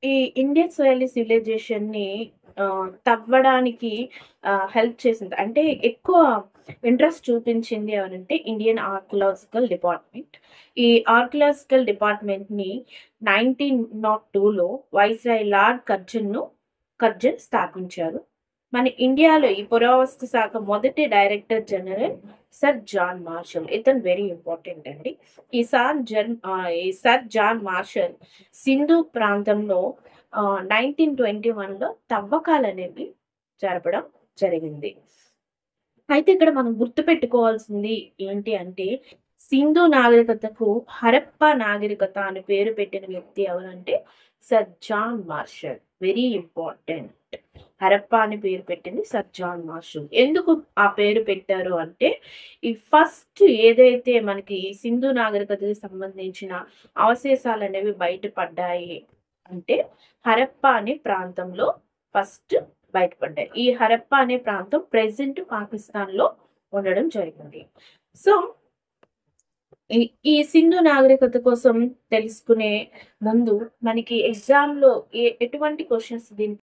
ఈ Indus valley సివిలైజేషన్‌ని తవ్వడానికి help చేసింది. అంటే ఎక్కువ ఇంట్రెస్ట్ చూపించింది ఎవరంటే ఇండియన్ ఆర్కియలాజికల్ డిపార్ట్‌మెంట్. ఈ ఆర్కియలాజికల్ డిపార్ట్‌మెంట్‌ని 1902లో వైస్రాయ్ లార్డ్ కర్జన్ స్థాపించారు. మన ఇండియాలో ఈ పురావస్తు శాఖ మొదటి director general sir John Marshall. ఇతను వెరీ ఇంపార్టెంట్ అండి. ఈ సర్ జాన్ మార్షల్ సింధు ప్రాంతంలో 1921లో తవ్వకాలనేవి జరపడం జరిగింది. అయితే ఇక్కడ మనం గుర్తుపెట్టుకోవాల్సింది ఏంటి అంటే, సింధు నాగరికతకు హరప్పా నాగరికత అని పేరు పెట్టిన వ్యక్తి ఎవరంటే sir John Marshall. Very important. Harappa అని పేరు పెట్టింది సర్ జాన్ మార్షల్. ఎందుకు ఆ పేరు పెట్టారు అంటే, ఈ ఫస్ట్ ఏదైతే మనకి సింధు నాగరికతకి సంబంధించిన అవశేషాలనేవి బయటపడ్డాయి అంటే, హరప్పా అనే ప్రాంతంలో ఫస్ట్ బయటపడ్డాయి. ఈ హరప్పా అనే ప్రాంతం ప్రెజెంట్ పాకిస్తాన్‌లో ఉండడం జరిగింది. సో, ఈ ఈ సింధు నాగరికత కోసం తెలుసుకునే ముందు మనకి ఎగ్జామ్‌లో ఎటువంటి క్వెషన్స్ దీని